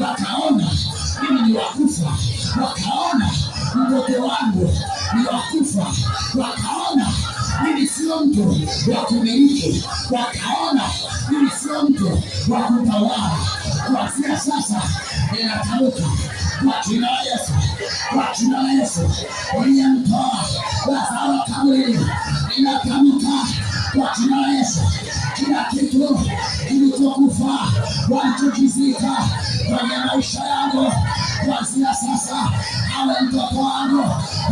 wakaona mimi ni wakufa, wakaona mtoto wangu ni wakufa, wakaona mimi sio mtu wa kumiliki, wakaona mimi sio mtu wa kutawala. Kuanzia sasa ninatamka kwa jina la Yesu, kwa jina la Yesu uliyemtoa Lazaro kaburini, ninatamka kwa jina la Yesu kila kitu kilichokufa walichokizika kwenye maisha yangu, kuanzia sasa awe mtoto wangu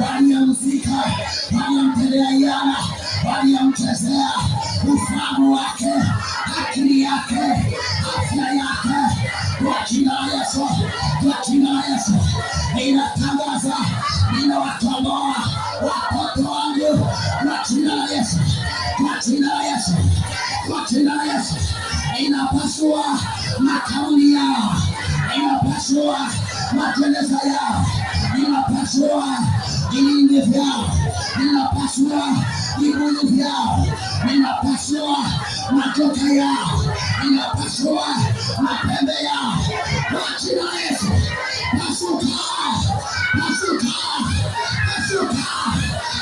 waliyemzika, waliyemtendea iana, waliyemchezea ufahamu wake, akili yake, afya yake, kwa jina la Yesu, kwa jina la Yesu ninatangaza, ninawakomboa watoto wangu kwa jina la Yesu, kwa jina la Yesu, kwa jina la Yesu ninapasua makauli yao, ninapasua majeneza yao, ninapasua vilindi vyao, ninapasua vigudu vyao, ninapasua majoka yao, ninapasua mapembe yao kwa jina la Yesu. Pasuka, pasuka, pasuka,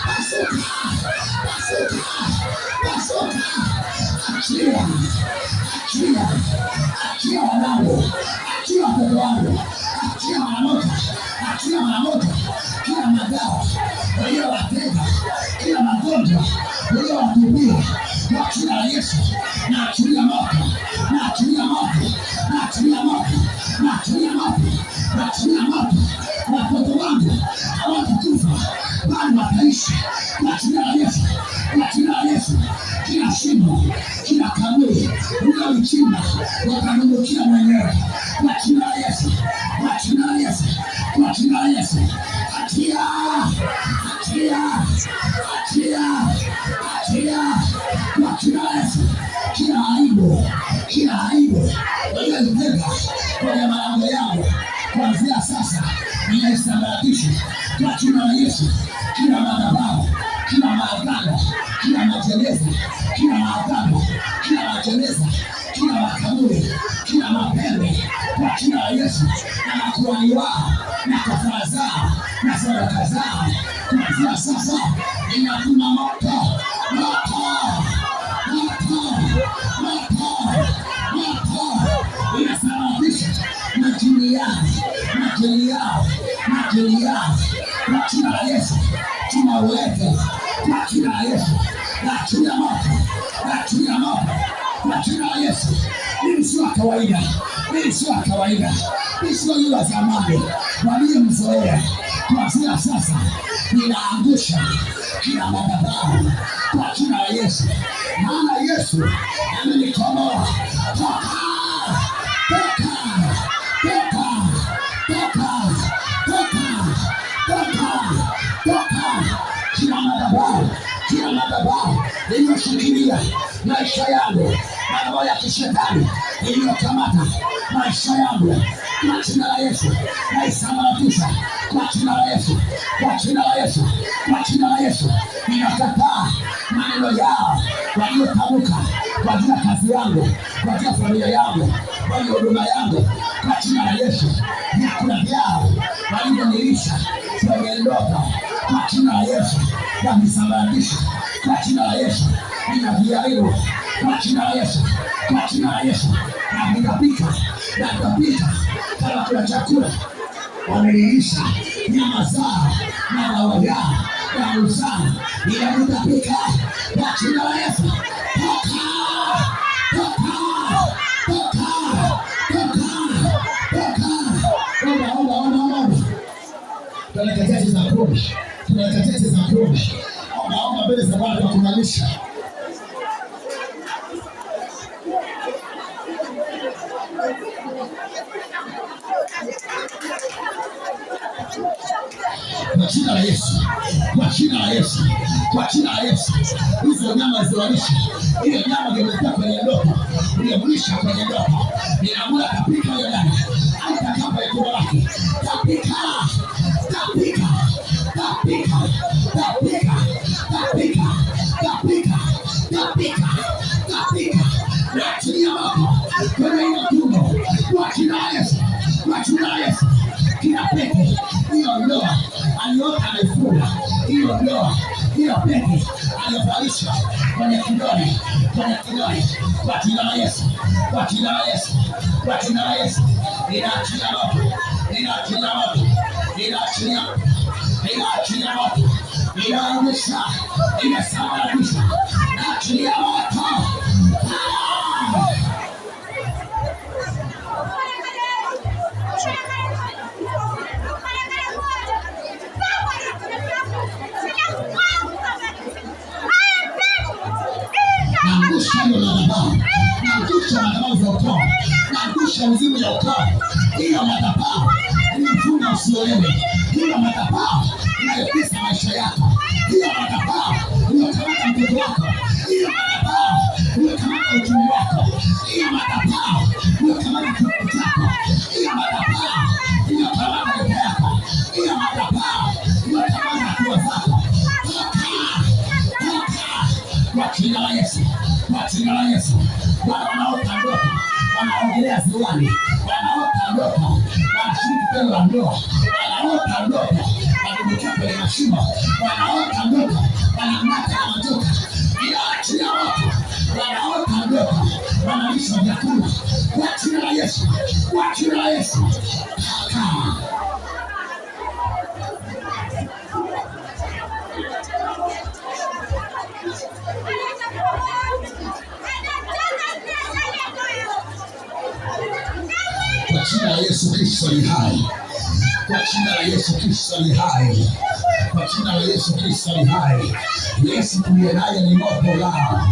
pasuka, pasuka, pasuka. Achia, achia, achia wanangu, achia watoto wangu, achia maramoja, achia maramoja, kila madawa uliyowatega, kila magonjwa uliyowatubia kwa jina la Yesu, na achilia moto, na achilia moto, na achilia moto, na achilia moto, na achilia moto. Watoto wangu hawatakufa bali wataishi kwa jina la Yesu, kwa jina la Yesu. Kila shimo, kila kaburi uliolichimba wakanungukia mwenyewe kwa jina la Yesu, kwa jina la Yesu, kwa jina la Yesu. Achia, achia, achia, achia kwa jina la Yesu. Kila aibu, kila aibu uliyotega kwenye malango yangu kuanzia sasa ninaisambaratisha kwa jina la Yesu. Kila madhabahu, kila maagano, kila majeneza, kila maagano, kila majeneza, kila makaburi, kila mapembe kwa jina la Yesu, na makuhani wao na kafara zao na sadaka zao kuanzia sasa ninatuma moto, moto, moto, moto, moto inasababisha majini yao, majini yao, majini yao kwa jina la Yesu. Tunaweka kwa jina la Yesu, na jina moto, na jina moto kwa jina la Yesu. Mimi sio kawaida, mimi sio kawaida, mimi sio yule wa zamani waliyemzoea. Kuanzia sasa ninaangusha kila madhabahu kwa jina la Yesu, maana Yesu amenikomboa. Toka, toka, toka, toka, toka, toka, toka kila madhabahu, kila madhabahu iliyoshikilia maisha yangu, madhabahu ya kishetani iliyokamata maisha yangu kwa jina la Yesu, naisambaratisha kwa jina la Yesu, kwa jina la Yesu, kwa jina la Yesu. Ninakataa maneno yao waliotamka kwa ajili ya kazi yangu, kwa ajili ya familia yangu, kwa ajili ya huduma yangu, kwa jina la Yesu. Vyakula vyao walivyonilisha kwenye ndoto kwa jina la Yesu, navisambaratisha kwa jina la Yesu. Ninaviharibu kwa jina la Yesu, kwa jina la Yesu. Navitapika, navitapika kama kuna chakula wamenilisha nyama zao na dawa yao na uzao, ninavitapika kwa jina la Yesu. Toka, toka, toka, toka, toka. Omba, omba, omba, omba. Tunakataa za kumi, tunakataa za kumi. Omba, omba mbele za Bwana kwa kumalisha. Kwa jina la Yesu, kwa jina la Yesu, kwa jina la Yesu. Hizo nyama zilizolisha, ile nyama iliyopita kwenye ndoto, iliyomlisha kwenye ndoto, ninaamua kapika hiyo nyama, hata kama iko lake, kapika, kapika, kapika, kapika, kapika, kapika, kapika, kapika, na chini ya wako kwenye hiyo tumbo, kwa jina la Yesu, kwa aliota amefunga hiyo ndoa, hiyo pete aliyovalisha kwenye kidole, kwa jina la Yesu, kwa jina la Yesu, kwa jina la Yesu, inaachilia moto, inaachilia moto, inaachilia, inaachilia moto, inaangusha, inasababisha, inaachilia moto. Naangusha hiyo madhabahu, naangusha madhabahu za ukoo, naangusha uzimu ya ukoo, hiyo madhabahu inafunga usiolewe, hiyo madhabahu inayopisa maisha yako, hiyo madhabahu inakamata mtoto wako, hiyo madhabahu inakamata uchumi wako, hiyo madhabahu inakamata kitu chako, hiyo madhabahu inakamata nyumba yako, hiyo madhabahu inakamata hatua zako. Kwa jina la Yesu, kwa jina la Yesu, wanaota ndoto, wanaongelea ziwani, wanaota ndoto, wanashiriki tendo la ndoa, wanaota ndoto, wanabukia kwenye mashimo, wanaota ndoto, wanang'ata na majoka, inaachilia moto, wanaota ndoto, wanalisha vyakula, kwa jina la Yesu, kwa jina la Yesu. Kwa jina la Yesu Kristo ni hai. Kwa jina la Yesu Kristo ni hai. Kwa jina la Yesu Kristo ni hai. Yesu tuliye naye ni moto lao.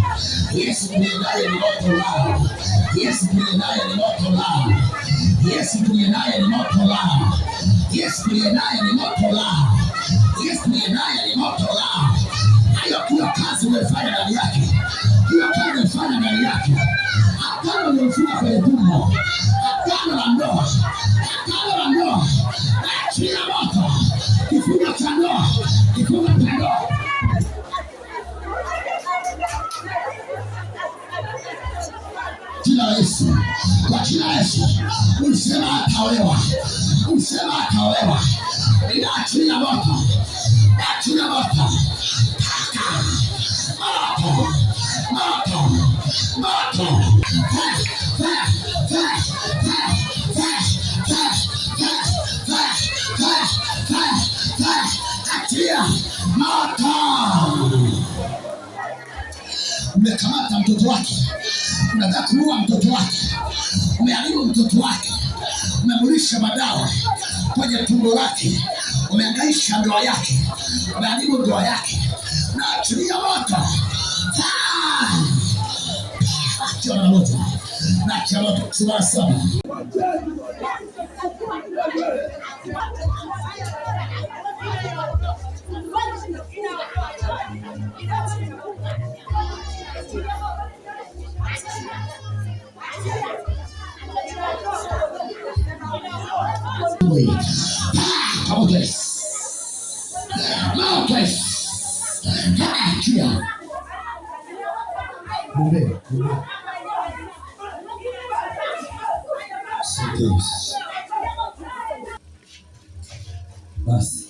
Yesu tuliye naye ni moto lao. Yesu tuliye naye ni moto lao. Yesu tuliye naye ni moto lao. Yesu tuliye naye ni moto lao. Yesu tuliye naye ni moto lao. Hayo kila kazi umefanya ndani yake. Kila kazi umefanya ndani yake. Agano limefunga kwenye tumbo. Agano la ndoa. Agano la ndoa. Achia moto. Kifungo cha ndoa. Kifungo cha ndoa. Jina la Yesu. Kwa jina la Yesu. Usema ataolewa. Usema ataolewa. Inaachilia moto. Achilia moto. Moto. Moto. Moto. Achilia moto. Umekamata mtoto wake, unataka kuua mtoto wake, umeharibu mtoto wake, umemulisha madawa kwenye tumbo lake, umehangaisha ndoa yake, umeharibu ndoa yake, naachilia moto. Achilia moto, naachilia moto. Sura 7. Basi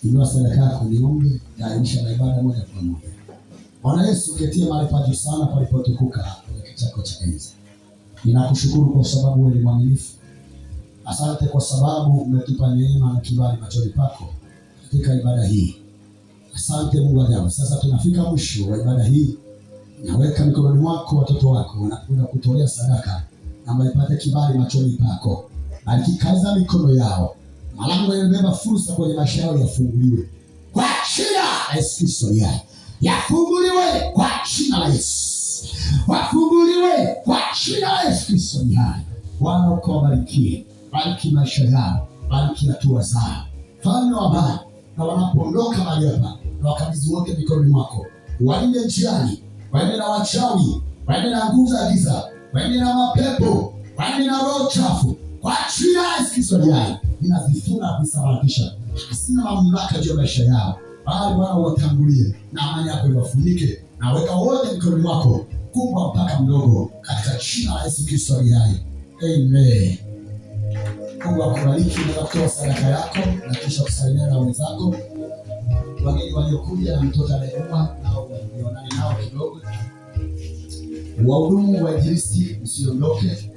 inua sadaka yako, niombe tayarisha na ibada moja kwa moja. Bwana Yesu, ketie mahali pa juu sana palipotukuka kwenye kiti chako cha enzi. Ninakushukuru kwa sababu wewe ni mwaminifu. Asante kwa sababu umetupa neema na kibali machoni pako katika ibada hii. Asante Mungu wa ajabu. Sasa tunafika mwisho wa ibada hii. Naweka mikononi mwako watoto wako na kwenda kutolea sadaka na waipate kibali machoni pako. Alikikaza mikono yao. Malango yanabeba fursa kwenye maisha yao yafunguliwe. Kwa jina la Yesu Kristo yafunguliwe kwa jina la Yesu. Wafunguliwe kwa jina la Yesu Kristo ni hai. Bwana ukawabarikie. Bariki maisha yao, bariki hatua zao. Fanya amani na wanapoondoka mahali hapa, na wakabidhi wote mikononi mwako. Walinde njiani, waende na wachawi, waende na nguvu za giza, waende na mapepo, waende na roho chafu. Kwa jina la Yesu Kristo ninazifunga na kusambaratisha. Hasina mamlaka juu ya maisha yao. Bali Bwana watangulie na amani yako iwafunike. Na weka wote mikononi mwako, kubwa mpaka mdogo, katika jina la Yesu Kristo. Amen. Mungu akubariki. Unaweza kutoa sadaka yako na kisha kusalimiana na wenzako. Wageni waliokuja na mtoto anayeumwa nao nionane nao kidogo. Wahudumu wa injilisti msiondoke.